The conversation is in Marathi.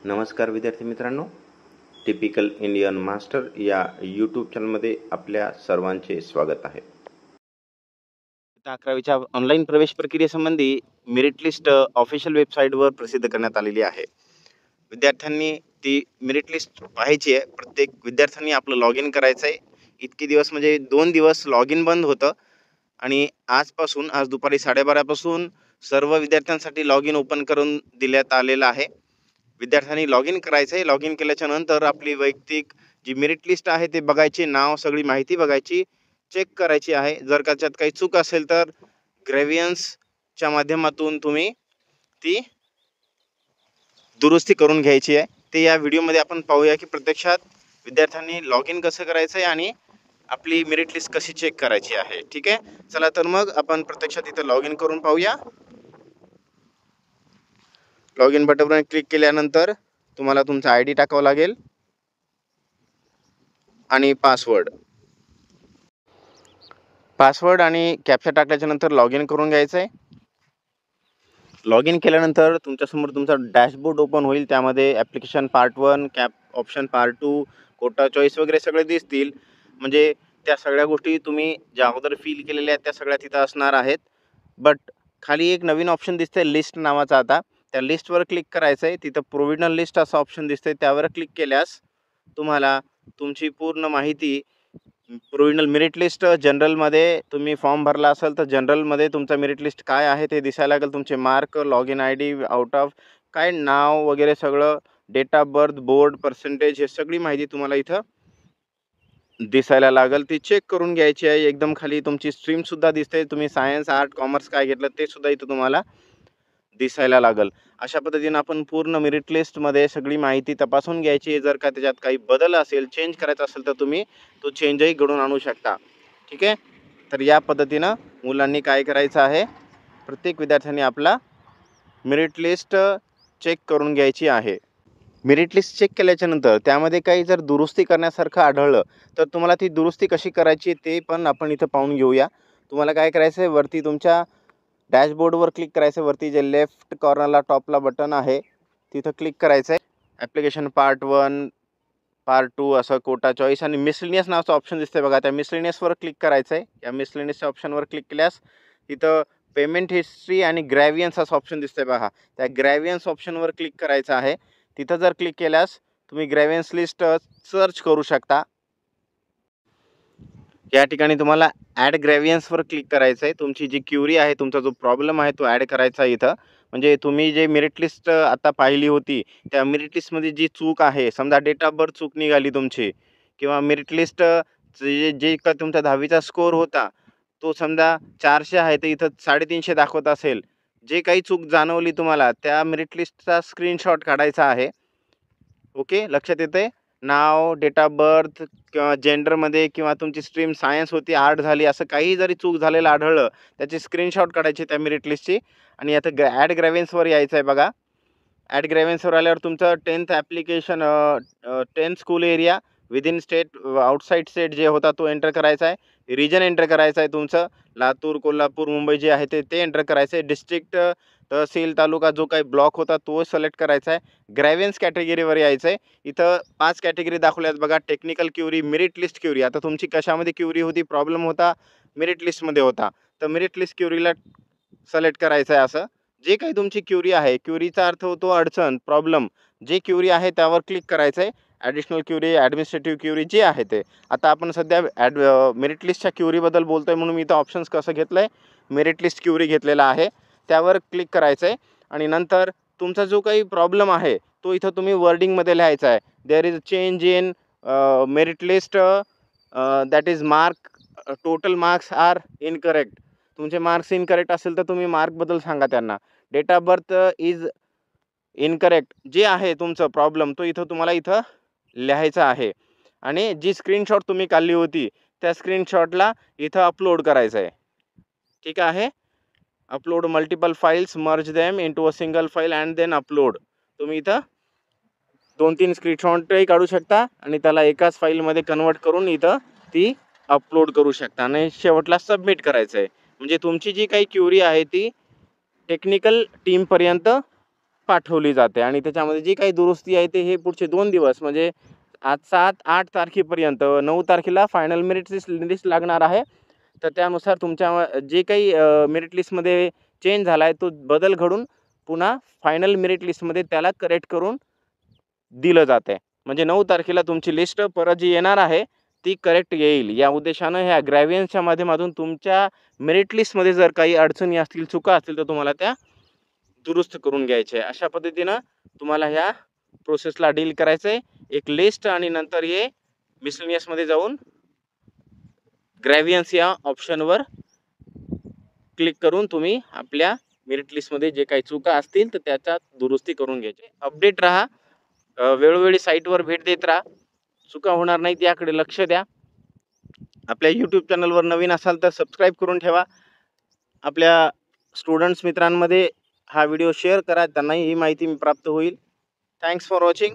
नमस्कार विद्यार्थी मित्रांनो, टिपिकल इंडियन मास्टर या यूट्यूब चॅनलमध्ये आपल्या सर्वांचे स्वागत आहे. 11वीच्या ऑनलाईन प्रवेश प्रक्रियेसंबंधी मेरिट लिस्ट ऑफिशियल वेबसाईटवर प्रसिद्ध करण्यात आलेली आहे. विद्यार्थ्यांनी ती मेरिट लिस्ट पाहायची आहे. प्रत्येक विद्यार्थ्यांनी आपलं लॉग इन करायचं आहे. इतके दिवस म्हणजे 2 दिवस लॉग इन बंद होतं आणि आज दुपारी 12:30 पासून सर्व विद्यार्थ्यांसाठी लॉग इन ओपन करून देण्यात आलेलं आहे. विद्यार्थ्यांनी लॉग इन करायचं आहे. लॉग इन केल्याच्या नंतर आपली वैयक्तिक जी मेरिट लिस्ट आहे ते बघायची, नाव सगळी माहिती बघायची, चेक करायची आहे. जर का त्यात काही चूक असेल तर ग्रेव्हियन्सच्या माध्यमातून तुम्ही ती दुरुस्ती करून घ्यायची आहे. ते या व्हिडिओमध्ये आपण पाहूया की प्रत्यक्षात विद्यार्थ्यांनी लॉग इन कसं करायचं आहे आणि आपली मेरिट लिस्ट कशी चेक करायची आहे. ठीक आहे, चला तर मग आपण प्रत्यक्षात इथं लॉग इन करून पाहूया. लॉग इन बटनवर क्लिक केल्यानंतर तुम्हाला तुमचा ID टाकावा लागेल आणि पासवर्ड आणि कॅप्चा टाकल्याच्या नंतर लॉग इन करून घ्यायचं आहे. लॉग इन केल्यानंतर तुमच्यासमोर तुमचा डॅशबोर्ड ओपन होईल. त्यामध्ये application part 1, CAP option part 2, quota choice वगैरे सगळे दिसतील. म्हणजे त्या सगळ्या गोष्टी तुम्ही ज्या अगोदर फिल केलेल्या आहेत त्या सगळ्या तिथं असणार आहेत. बट खाली एक नवीन ऑप्शन दिसते लिस्ट नावाचा. आता त्या लिस्टवर क्लिक करायचं आहे. तिथं प्रोव्हिजनल लिस्ट असं ऑप्शन दिसते, त्यावर क्लिक केल्यास तुम्हाला तुमची पूर्ण माहिती प्रोव्हिजनल मेरिट लिस्ट जनरलमध्ये तुम्ही फॉर्म भरला असेल तर जनरलमध्ये तुमचा मेरिट लिस्ट काय आहे ते दिसायला लागेल. तुमचे mark, log in ID, out of काय नाव वगैरे सगळं, date of birth, board, percentage, हे सगळी माहिती तुम्हाला इथं दिसायला लागेल. ती चेक करून घ्यायची आहे. एकदम खाली तुमची स्ट्रीमसुद्धा दिसते. तुम्ही सायन्स, आर्ट, कॉमर्स काय घेतलं ते सुद्धा इथं तुम्हाला दिसायला लागेल. अशा पद्धतीने आपण पूर्ण मेरिट लिस्टमध्ये सगळी माहिती तपासून घ्यायची. जर का त्याच्यात काही बदल असेल, चेंज करायचा असेल तर तुम्ही तो चेंजही घडवून आणू शकता. ठीक आहे, तर या पद्धतीनं मुलांनी काय करायचं आहे, प्रत्येक विद्यार्थ्यांनी आपला मेरिट लिस्ट चेक करून घ्यायची आहे. मेरिट लिस्ट चेक केल्याच्या नंतर त्यामध्ये काही जर दुरुस्ती करण्यासारखं आढळलं तर तुम्हाला ती दुरुस्ती कशी करायची ते पण आपण इथं पाहून घेऊया. तुम्हाला काय करायचं आहे, वरती तुमच्या डॅशबोर्डवर क्लिक करायचं. वरती जे लेफ्ट कॉर्नरला टॉपला बटन आहे तिथं क्लिक करायचं आहे. ॲप्लिकेशन पार्ट 1, पार्ट 2 असं कोटा चॉईस आणि मिसलेनियस नावाचं ऑप्शन दिसतंय बघा. त्या मिसलेनियसवर क्लिक करायचं आहे. या मिसलेनियसच्या ऑप्शनवर क्लिक केल्यास तिथं पेमेंट हिस्ट्री आणि ग्रॅव्हियन्स असं ऑप्शन दिसतंय बघा. त्या ग्रॅव्हियन्स ऑप्शनवर क्लिक करायचं आहे. तिथं जर क्लिक केल्यास तुम्ही ग्रॅव्हियन्स लिस्ट सर्च करू शकता. या ठिकाणी तुम्हाला ॲड ग्रॅव्हियन्सवर क्लिक करायचं आहे. तुमची जी क्युरी आहे, तुमचा जो प्रॉब्लेम आहे तो ॲड करायचा आहे इथं. म्हणजे तुम्ही जे मेरिट लिस्ट आता पाहिली होती त्या मेरिट लिस्टमध्ये जी चूक आहे, समजा डेट ऑफ बर्थ चूक निघाली तुमची किंवा मेरिट लिस्ट जे जे का तुमचा 10वीचा स्कोर होता तो समजा 400 आहे तर इथं 350 दाखवत असेल, जे काही चूक जाणवली तुम्हाला त्या मेरिट लिस्टचा स्क्रीनशॉट काढायचा आहे. ओके, लक्षात येते. नाव, डेट ऑफ बर्थ किंवा जेंडरमध्ये किंवा तुमची स्ट्रीम सायन्स होती, आर्ट झाली, असं काही जरी चूक झालेलं आढळलं त्याची स्क्रीनशॉट काढायची त्या मेरिट लिस्टची आणि आता ॲड ग्रॅव्हियन्सवर यायचं आहे बघा. ॲड ग्रॅव्हियन्सवर आल्यावर तुमचं 10th application, 10th school area within state, outside state जे होता तो एंटर करायचा आहे. रिजन एंटर करायचं आहे तुमचं, लातूर, कोल्हापूर, मुंबई जे आहे ते एंटर करायचं आहे. डिस्ट्रिक्ट, तहसील, तालुका जो काही ब्लॉक होता तो सिलेक्ट करायचा आहे. ग्रॅव्हियन्स कॅटेगरीवर यायचं आहे. इथं 5 कॅटेगरी दाखवल्यात बघा. Technical query, merit list query. आता तुमची कशामध्ये क्युरी होती, प्रॉब्लेम होता मेरिट लिस्टमध्ये होता, तर मेरिट लिस्ट क्युरीला सिलेक्ट करायचं आहे. असं जे काही तुमची क्युरी आहे, क्युरीचा अर्थ होतो अडचण, प्रॉब्लेम, जे क्युरी आहे त्यावर क्लिक करायचं आहे. ॲडिशनल क्युरी, ॲडमिनिस्ट्रेटिव्ह क्युरी जे आहे ते. आता आपण सध्या मेरिट लिस्टच्या क्युरीबद्दल बोलतोय म्हणून मी इथं ऑप्शन्स कसं घेतलं आहे, मेरिट लिस्ट क्युरी घेतलेला आहे. त्यावर क्लिक करायचं आहे आणि नंतर तुमचा जो काही प्रॉब्लेम आहे तो इथं तुम्ही वर्डिंगमध्ये लिहायचा आहे. There is a change in merit list that is mark, total marks are incorrect. तुमचे मार्क्स इनकरेक्ट असेल तर तुम्ही मार्कबद्दल सांगा त्यांना. Date of birth is incorrect, जे आहे तुमचं प्रॉब्लेम तो इथं तुम्हाला इथं लिहायचा आहे. आणि जी स्क्रीनशॉट तुम्ही काढली होती त्या स्क्रीनशॉटला इथं अपलोड करायचं आहे. ठीक आहे, upload multiple files, merge them into a single file and then upload. तुम्ही इथं 2-3 स्क्रीनशॉटही काढू शकता आणि त्याला एकाच फाईलमध्ये कन्वर्ट करून इथं ती अपलोड करू शकता आणि शेवटला सबमिट करायचं आहे. म्हणजे तुमची जी काही क्युरी आहे ती टेक्निकल टीमपर्यंत पाठवली जाते आणि त्याच्यामध्ये जी काही दुरुस्ती आहे ते हे पुढचे 2 दिवस म्हणजे आज 7-8 तारखेपर्यंत 9 तारखेला फायनल मेरिट लिस्ट लागणार आहे. तर त्यानुसार तुमच्या जे काही मेरिट लिस्टमध्ये चेंज झाला आहे तो बदल घडून पुन्हा फायनल मेरिट लिस्टमध्ये त्याला करेक्ट करून दिलं जातंय. म्हणजे 9 तारखेला तुमची लिस्ट परत जी येणार आहे ती करेक्ट येईल. या उद्देशानं ह्या ग्रॅव्हियन्सच्या माध्यमातून तुमच्या मेरिट लिस्टमध्ये जर काही अडचणी असतील, चुका असतील तर तुम्हाला त्या दुरुस्त करून घ्यायचे आहे. अशा पद्धतीनं तुम्हाला ह्या प्रोसेसला डील करायचं आहे. एक लिस्ट आणि नंतर हे मिसलेनियसमध्ये जाऊन ग्रॅव्हियन्स या ऑप्शनवर क्लिक करून तुम्ही आपल्या मेरिट लिस्टमध्ये जे काही चुका असतील तर त्याच्यात दुरुस्ती करून घ्यायची. अपडेट राहा. वेळोवेळी साईटवर भेट देत राहा. चुका होणार नाहीत याकडे लक्ष द्या. आपल्या YouTube चॅनलवर नवीन असाल तर सबस्क्राईब करून ठेवा. आपल्या स्टुडंट्स मित्रांमध्ये हा व्हिडिओ शेअर करा. त्यांनाही ही माहिती प्राप्त होईल. Thanks for watching.